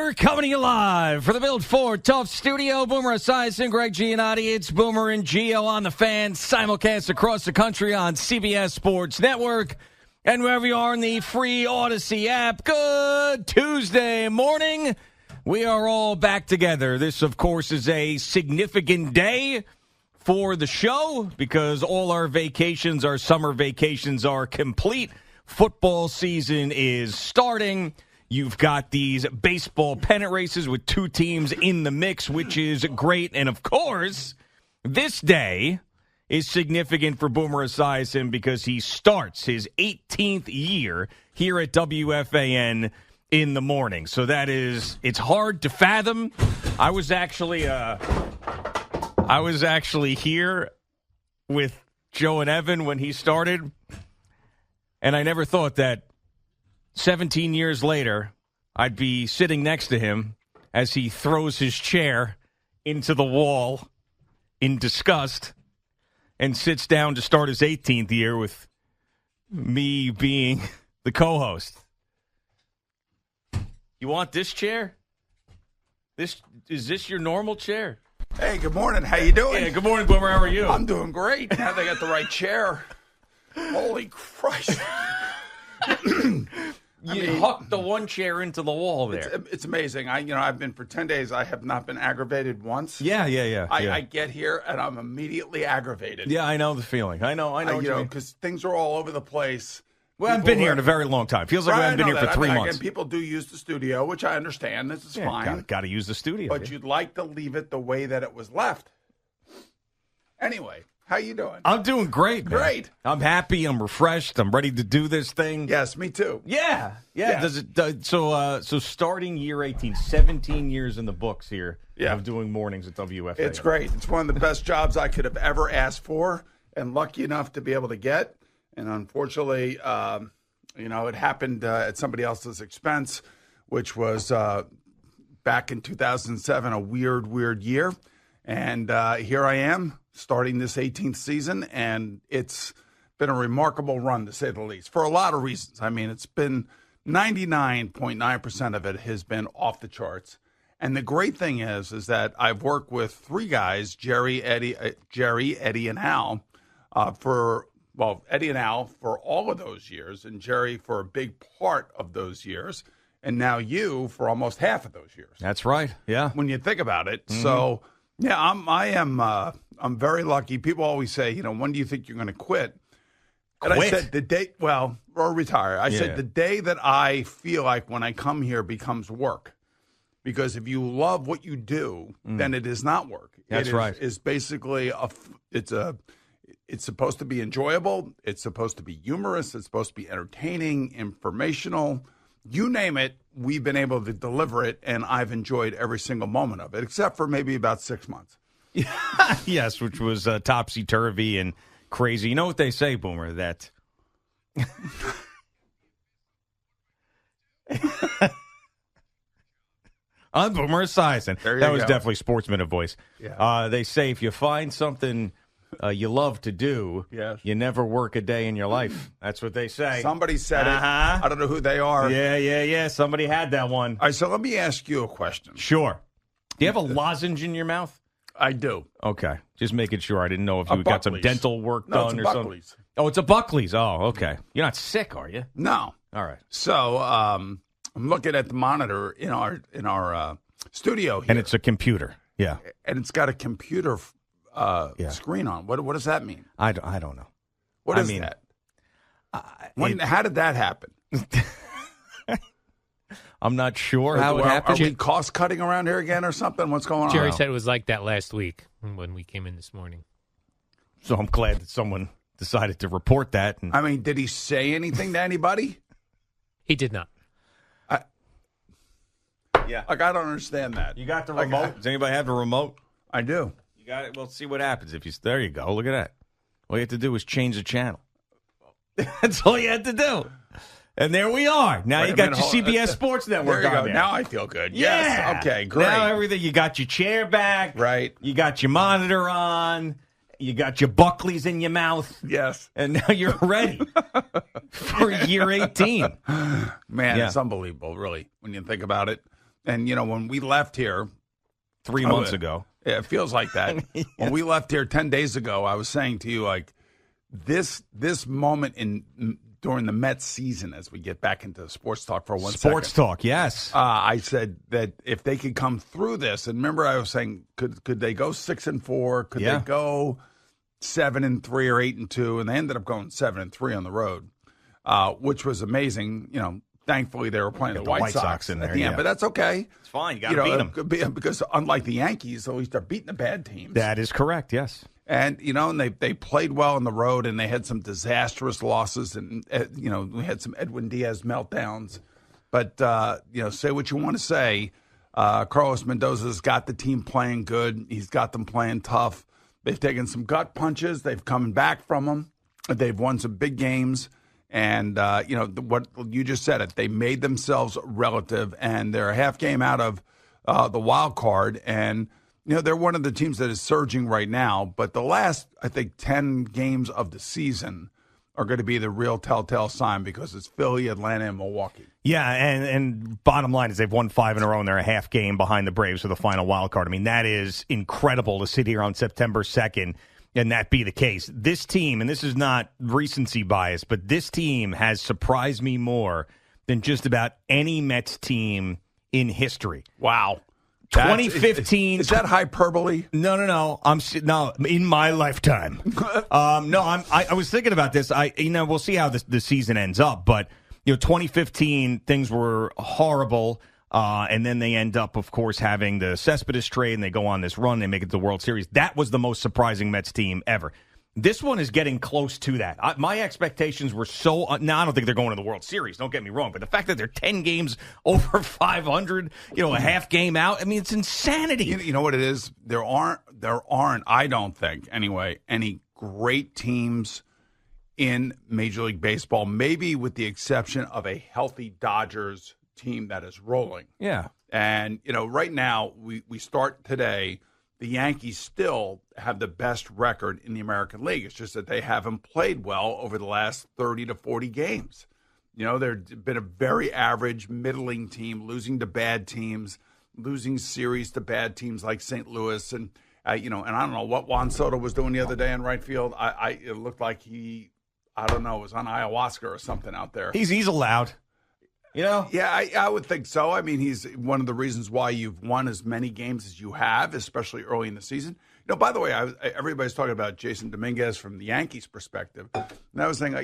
We're coming to you live for the Build Ford Tough Studio. Boomer Esiason, Greg Giannotti. It's Boomer and Gio on the Fan. Simulcast across the country on CBS Sports Network. And wherever you are in the free Odyssey app, good Tuesday morning. We are all back together. This, of course, is a significant day for the show because all our vacations, our summer vacations are complete. Football season is starting. You've got these baseball pennant races with two teams in the mix, which is great. And, of course, this day is significant for Boomer Esiason because he starts his 18th year here at WFAN in the morning. So that is, it's hard to fathom. I was actually here with Joe and Evan when he started, and I never thought that 17 years later, I'd be sitting next to him as he throws his chair into the wall in disgust and sits down to start his 18th year with me being the co-host. You want this chair? Is this your normal chair? Hey, good morning. How you doing? Yeah, good morning, Boomer. How are you? I'm doing great. Now they got the right chair. Holy Christ. You hucked the one chair into the wall there. It's amazing. I've been for 10 days. I have not been aggravated once. Yeah. I get here and I'm immediately aggravated. Yeah, I know the feeling. I know. Because things are all over the place. Well, I've been here in a very long time. Feels like I haven't been here for 3 months. And people do use the studio, which I understand. This is fine. Got to use the studio. But you'd like to leave it the way that it was left. Anyway. How you doing? I'm doing great, man. Great. I'm happy. I'm refreshed. I'm ready to do this thing. Yes, me too. Yeah. So starting year 18, 17 years in the books here of doing mornings at WFA. It's great. It's one of the best jobs I could have ever asked for and lucky enough to be able to get. And unfortunately, it happened at somebody else's expense, which was back in 2007, a weird year. And here I am, starting this 18th season, and it's been a remarkable run, to say the least, for a lot of reasons. I mean, it's been 99.9% of it has been off the charts. And the great thing is that I've worked with three guys, Jerry, Eddie, and Al, Eddie and Al for all of those years, and Jerry for a big part of those years, and now you for almost half of those years. That's right, yeah. When you think about it. Mm-hmm. So, yeah, I'm very lucky. People always say, when do you think you're going to quit? And I said the day, or retire. I said the day that I feel like when I come here becomes work. Because if you love what you do, then it is not work. That's right. It's basically it's supposed to be enjoyable. It's supposed to be humorous. It's supposed to be entertaining, informational. You name it, we've been able to deliver it, and I've enjoyed every single moment of it, except for maybe about 6 months. Yes, which was topsy-turvy and crazy. You know what they say, Boomer, that... I'm Boomer Esiason. That was definitely Sportsman voice. Yeah. They say if you find something... you love to do. Yes. You never work a day in your life. That's what they say. Somebody said it. I don't know who they are. Yeah. Somebody had that one. All right, so let me ask you a question. Sure. Do you have a lozenge in your mouth? I do. Okay. Just making sure. I didn't know if you got some dental work done or something. Buckley's. Oh, it's a Buckley's. Oh, okay. You're not sick, are you? No. All right. So I'm looking at the monitor in our studio here. And it's a computer. Yeah. And it's got a computer screen on. What does that mean? I don't know. What is that? How did that happen? I'm not sure how it happened. Are we cost cutting around here again or something? What's going on? Jerry said it was like that last week when we came in this morning. So I'm glad that someone decided to report that. I mean, did he say anything to anybody? He did not. Yeah. Like, I don't understand that. You got the remote? Does anybody have the remote? I do. You got it? Well, see what happens. There you go. Look at that. All you have to do is change the channel. That's all you had to do. And there we are. Now you got your CBS Sports Network there you on go. there. Now I feel good. Yeah. Yes. Okay, great. Now everything. You got your chair back. Right. You got your monitor on. You got your Buckley's in your mouth. Yes. And now you're ready for year 18. Man, it's unbelievable, really, when you think about it. And, when we left here 3 months ago. Yeah, it feels like that. Yeah. When we left here 10 days ago, I was saying to you, like, this moment during the Mets season, as we get back into sports talk for one second. Sports talk, yes. I said that if they could come through this, and remember I was saying, could they go 6-4? Could they go 7-3 or 8-2? And they ended up going 7-3 on the road, which was amazing. Thankfully, they were playing the White Sox in there at the end, but that's okay. It's fine. You got to beat them. Because unlike the Yankees, at least they're beating the bad teams. That is correct, yes. And, and they played well on the road, and they had some disastrous losses, and, we had some Edwin Diaz meltdowns. But, say what you want to say. Carlos Mendoza's got the team playing good. He's got them playing tough. They've taken some gut punches. They've come back from them. They've won some big games. And, what you just said it. They made themselves relative, and they're a half game out of the wild card. And, they're one of the teams that is surging right now. But the last, I think, 10 games of the season are going to be the real telltale sign because it's Philly, Atlanta, and Milwaukee. Yeah, and bottom line is they've won 5 in a row, and they're a half game behind the Braves for the final wild card. I mean, that is incredible to sit here on September 2nd and that be the case. This team, and this is not recency bias, but this team has surprised me more than just about any Mets team in history. Wow. 2015. Is that hyperbole? No. No, in my lifetime. I was thinking about this. We'll see how the season ends up, but 2015 things were horrible. And then they end up, of course, having the Cespedes trade, and they go on this run. They make it to the World Series. That was the most surprising Mets team ever. This one is getting close to that. My expectations were so now I don't think they're going to the World Series. Don't get me wrong, but the fact that they're 10 games over 500, a half game out. I mean, it's insanity. You know what it is? There aren't. I don't think anyway any great teams in Major League Baseball. Maybe with the exception of a healthy Dodgers team that is rolling. Yeah. And, right now, we start today, the Yankees still have the best record in the American League. It's just that they haven't played well over the last 30 to 40 games. They've been a very average, middling team, losing to bad teams, losing series to bad teams like St. Louis. And, and I don't know what Juan Soto was doing the other day in right field. It looked like he, was on ayahuasca or something out there. He's allowed. Yeah, I would think so. I mean, he's one of the reasons why you've won as many games as you have, especially early in the season. By the way, everybody's talking about Jason Dominguez from the Yankees' perspective. And I was saying,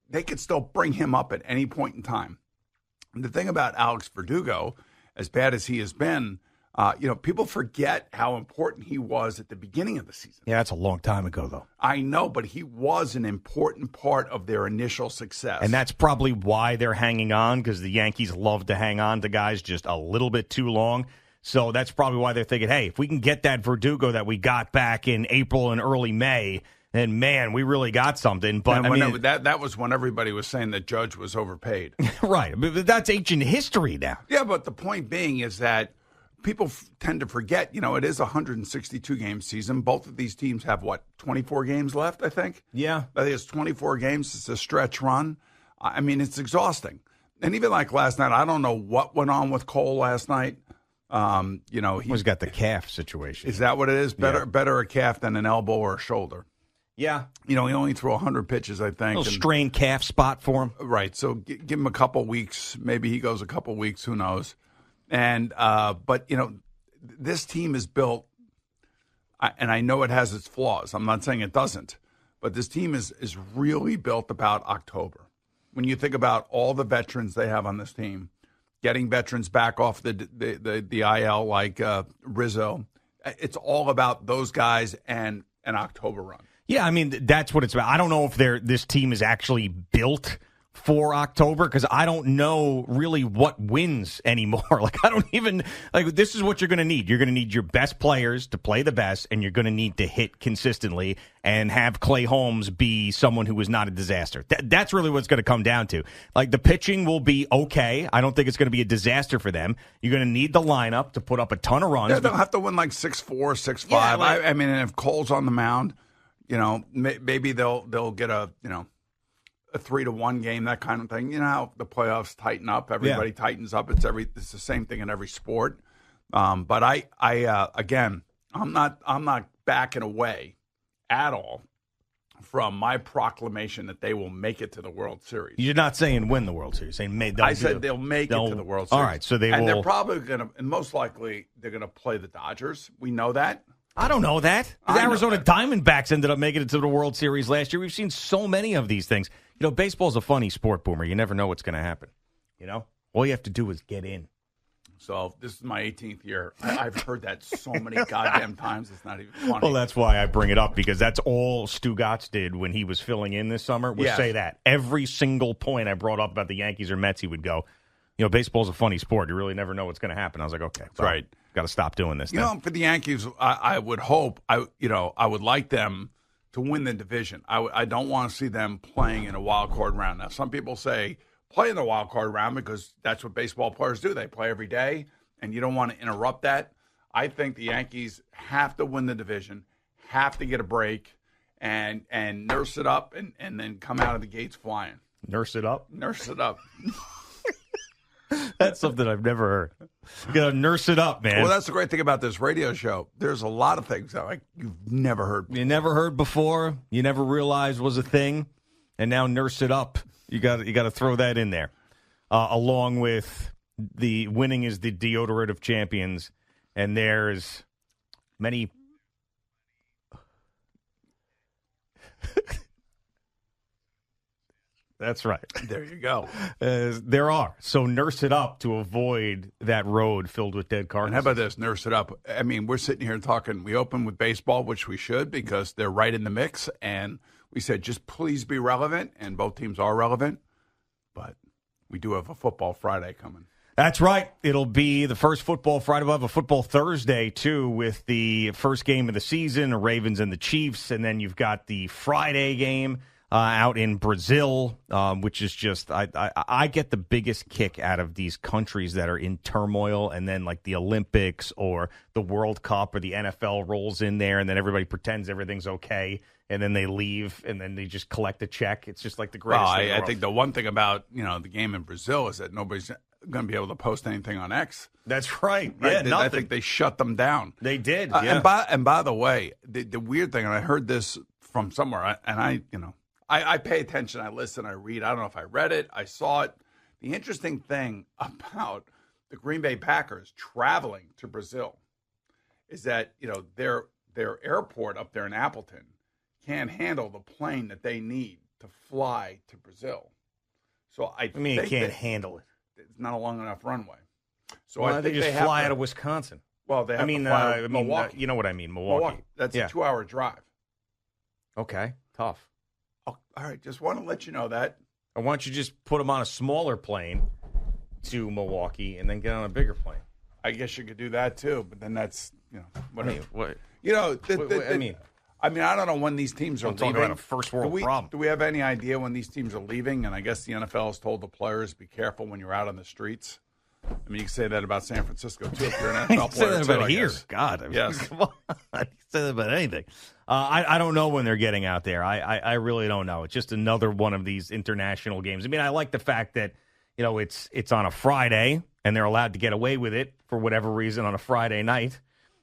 they could still bring him up at any point in time. And the thing about Alex Verdugo, as bad as he has been, people forget how important he was at the beginning of the season. Yeah, that's a long time ago, though. I know, but he was an important part of their initial success. And that's probably why they're hanging on, because the Yankees love to hang on to guys just a little bit too long. So that's probably why they're thinking, hey, if we can get that Verdugo that we got back in April and early May, then, man, we really got something. But that was when everybody was saying that Judge was overpaid. Right. But that's ancient history now. Yeah, but the point being is that people tend to forget, it is a 162-game season. Both of these teams have, 24 games left, I think? Yeah. I think it's 24 games. It's a stretch run. I mean, it's exhausting. And even like last night, I don't know what went on with Cole last night. He's got the calf situation. Is that what it is? Better a calf than an elbow or a shoulder. Yeah. He only threw 100 pitches, I think. A little strained calf spot for him. Right. So give him a couple weeks. Maybe he goes a couple weeks. Who knows? And but this team is built, and I know it has its flaws. I'm not saying it doesn't, but this team is really built about October. When you think about all the veterans they have on this team, getting veterans back off the IL like Rizzo, it's all about those guys and an October run. Yeah, I mean that's what it's about. I don't know if this team is actually built for October, because I don't know really what wins anymore. I don't even, this is what you're going to need. You're going to need your best players to play the best, and you're going to need to hit consistently and have Clay Holmes be someone who is not a disaster. That's really what it's going to come down to. The pitching will be okay. I don't think it's going to be a disaster for them. You're going to need the lineup to put up a ton of runs. Yeah, they'll have to win 6-4, 6-5. Yeah, I mean, if Cole's on the mound, maybe they'll get a a 3-1 game, that kind of thing. You know how the playoffs tighten up. Everybody tightens up. It's the same thing in every sport. But I again, I'm not backing away at all from my proclamation that they will make it to the World Series. You're not saying win the World Series. Saying they'll make it to the World Series. All right, so they're probably going to, and most likely they're going to play the Dodgers. We know that. I don't know that. The Arizona Diamondbacks ended up making it to the World Series last year. We've seen so many of these things. You know, baseball's a funny sport, Boomer. You never know what's going to happen. You know, all you have to do is get in. So this is my 18th year. I've heard that so many goddamn times. It's not even funny. Well, that's why I bring it up, because that's all Stu Gatz did when he was filling in this summer was say that. Every single point I brought up about the Yankees or Mets, he would go, you know, baseball's a funny sport. You really never know what's going to happen. I was like, okay, that's right. Got to stop doing this. You know, for the Yankees, I would hope, I would like them to win the division. I don't want to see them playing in a wild card round. Now, some people say play in the wild card round because that's what baseball players do. They play every day, and you don't want to interrupt that. I think the Yankees have to win the division, have to get a break, and nurse it up, and then come out of the gates flying. Nurse it up? Nurse it up. That's something I've never heard. You got to nurse it up, man. Well, that's the great thing about this radio show. There's a lot of things that you've never heard before. You never heard before. You never realized was a thing, and now nurse it up. You got to throw that in there, along with the winning is the deodorant of champions, and there's many. That's right. There you go. There are. So nurse it up to avoid that road filled with dead carcasses. And how about this? Nurse it up. I mean, we're sitting here talking. We open with baseball, which we should because they're right in the mix. And we said, just please be relevant. And both teams are relevant. But we do have a football Friday coming. That's right. It'll be the first football Friday. We'll have a football Thursday, too, with the first game of the season, the Ravens and the Chiefs. And then you've got the Friday game out in Brazil, which is just, I get the biggest kick out of these countries that are in turmoil, and then like the Olympics or the World Cup or the NFL rolls in there, and then everybody pretends everything's okay, and then they leave, and then they just collect a check. It's just like the greatest thing in the world. I think the one thing about the game in Brazil is that nobody's going to be able to post anything on X. That's right. Yeah, nothing. I think they shut them down. They did. Yeah. And by the way, the weird thing, and I heard this from somewhere, and I pay attention, I listen, I read. I don't know if I read it, I saw it. The interesting thing about the Green Bay Packers traveling to Brazil is that their airport up there in Appleton can't handle the plane that they need to fly to Brazil. So I mean, it can't handle it. It's not a long enough runway. So I think they just fly out of Wisconsin. Well, they have to fly out of Milwaukee. You know what I mean, Milwaukee. That's a 2-hour drive. Okay, tough. Oh, all right, just want to let you know that. Or why don't you just put them on a smaller plane to Milwaukee and then get on a bigger plane? I guess you could do that too, but then that's whatever. I mean, what? I mean, I don't know when these teams are leaving. Talking about a first world problem. Do we have any idea when these teams are leaving? And I guess the NFL has told the players, be careful when you're out on the streets. I mean, you can say that about San Francisco, too, if you're an NFL player. Say that about here. God. I mean, yes. Come on. You can say that about anything. I don't know when they're getting out there. I really don't know. It's just another one of these international games. I mean, I like the fact that, it's on a Friday, and they're allowed to get away with it for whatever reason on a Friday night.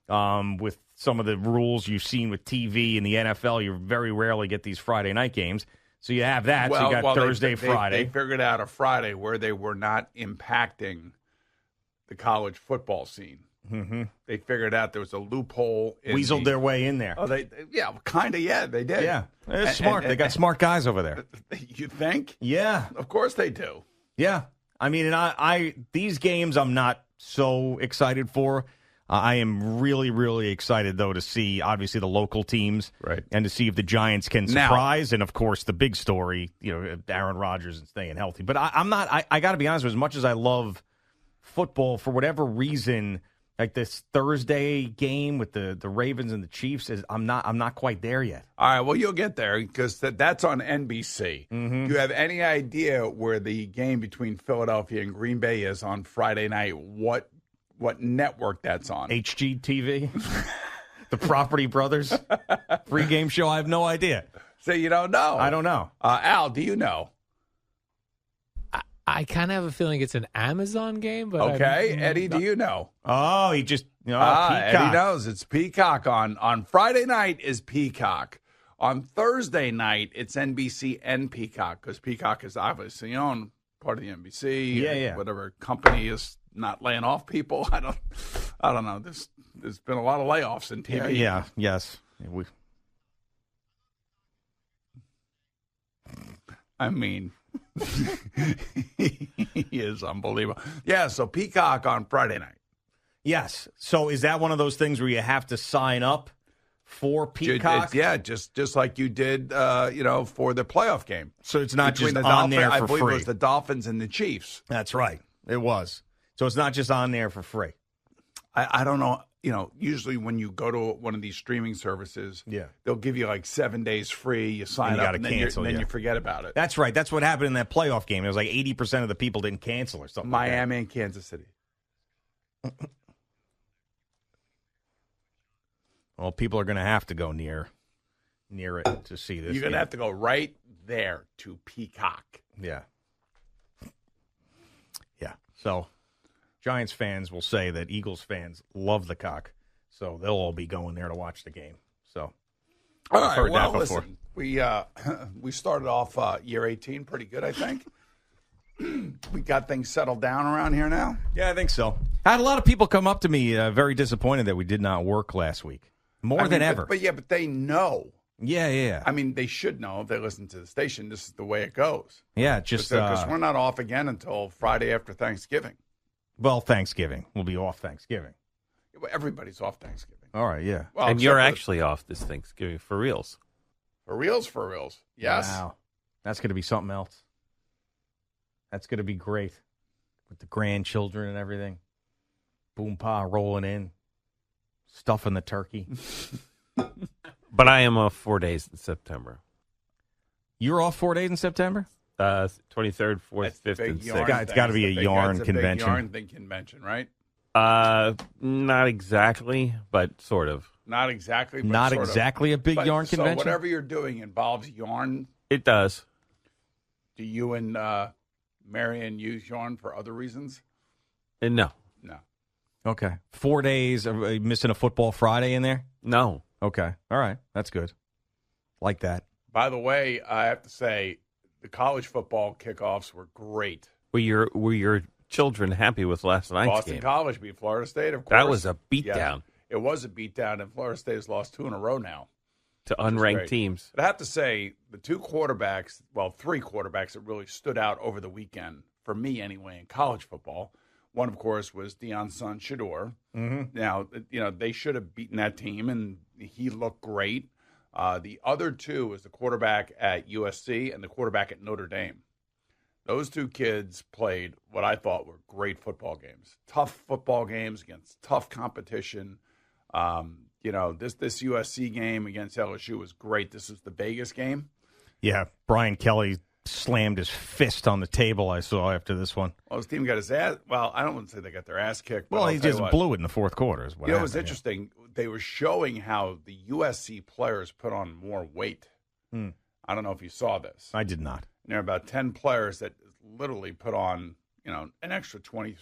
With some of the rules you've seen with TV and the NFL, you very rarely get these Friday night games. So you have that. So you got Thursday, Friday. They figured out a Friday where they were not impacting the college football scene. Mm-hmm. They figured out there was a loophole. Weaseled their way in there. Oh, kind of, yeah, they did. Yeah, they're smart. They got smart guys over there. You think? Yeah. Of course they do. Yeah. I mean, and I these games I'm not so excited for. I am really, really excited, though, to see, obviously, the local teams. Right. And to see if the Giants can surprise. And, of course, the big story, Aaron Rodgers and staying healthy. But I'm not, I got to be honest with you, as much as I love football, for whatever reason, like this Thursday game with the Ravens and the Chiefs, I'm not quite there yet. All right, well, you'll get there because that's on NBC. Mm-hmm. Do you have any idea where the game between Philadelphia and Green Bay is on Friday night? What network that's on? HGTV? The Property Brothers? Free game show? I have no idea. So you don't know? I don't know. Al, do you know? I kind of have a feeling it's an Amazon game, but Okay, Eddie, do you know? Oh, he just Eddie Peacock. knows. It's Peacock on Friday night is Peacock. On Thursday night, it's NBC and Peacock because Peacock is obviously owned part of the NBC. Yeah. Whatever company is not laying off people. I don't know. There's been a lot of layoffs in TV. Yeah. Yes. I mean, he is unbelievable. Yeah. So Peacock on Friday night. Yes. So is that one of those things where you have to sign up for Peacock? Yeah, just like you did, for the playoff game. So it's not Between just the on Dolphins, there I for believe free. it was the Dolphins and the Chiefs. That's right. It was. So it's not just on there for free. I don't know. Usually when you go to one of these streaming services, they'll give you like 7 days free. You sign you up gotta and cancel, then you forget about it. That's right. That's what happened in that playoff game. It was like 80% of the people didn't cancel or something. Miami and Kansas City. Well, people are going to have to go near it to see this. You're going to have to go right there to Peacock. Yeah. Yeah. So Giants fans will say that Eagles fans love the cock. So they'll all be going there to watch the game. So all I've right. heard Well, that before. listen, we started off year 18 pretty good, I think. We got things settled down around here now. Yeah, I think so. I had a lot of people come up to me very disappointed that we did not work last week. More than ever. But they know. Yeah. I mean, they should know if they listen to the station. This is the way it goes. Yeah, just because we're not off again until Friday after Thanksgiving. Well, Thanksgiving. We'll be off Thanksgiving. Everybody's off Thanksgiving. All right, yeah. Well, and you're except actually off this Thanksgiving for reals. for reals. Yes. Wow. That's going to be something else. That's going to be great with the grandchildren and everything. Boom pa rolling in, stuffing the turkey. But I am off 4 days in September. You're off 4 days in September? 23rd, 4th, That's the 5th, big and yarn 6th. It's gotta be thing. a yarn That's a big convention. yarn thing convention, right? Not exactly, but sort of. Not exactly. But Not sort of. exactly a big But- yarn convention? So whatever you're doing involves yarn. It does. Do you and Marion use yarn for other reasons? No. No. Okay. 4 days. Are you missing a football Friday in there? No. Okay. All right. That's good. Like that. By the way, I have to say the college football kickoffs were great. Were your children happy with last night's Boston game? College beat Florida State, of course. That was a beatdown Yeah, it was a beatdown, and Florida State has lost 2 in a row now. to Which is unranked great. teams. But I have to say, the 2 quarterbacks, well, 3 quarterbacks that really stood out over the weekend, for me anyway, in college football. One, of course, was Deion's son, Shador. Mm-hmm. Now, they should have beaten that team, and he looked great. The other 2 was the quarterback at USC and the quarterback at Notre Dame. Those 2 kids played what I thought were great football games. Tough football games against tough competition. This USC game against LSU was great. This is the Vegas game. Yeah. Brian Kelly slammed his fist on the table I saw after this one. Well, his team got his ass. Well, I don't want to say they got their ass kicked. But Well, I'll he tell you just what. blew it in the fourth quarter. Is what It was happened, interesting. They were showing how the USC players put on more weight. I don't know if you saw this. Yeah. I did not. There are about 10 players that literally put on, an extra 20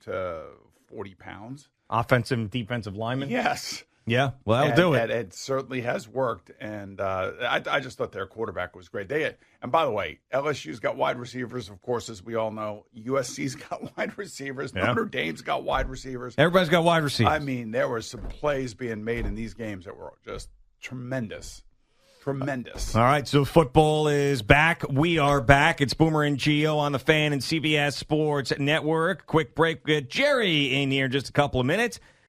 to 40 pounds. Offensive and defensive linemen? Yes. Yeah. Well, that'll do it. It certainly has worked. And I just thought their quarterback was great. And by the way, LSU's got wide receivers, of course, as we all know. USC's got wide receivers. Yeah. Notre Dame's got wide receivers. Everybody's got wide receivers. I mean, there were some plays being made in these games that were just tremendous. Tremendous. All right, so football is back. We are back. It's Boomer and Gio on the Fan and CBS Sports Network. Quick break. We get Jerry in here in just a couple of minutes.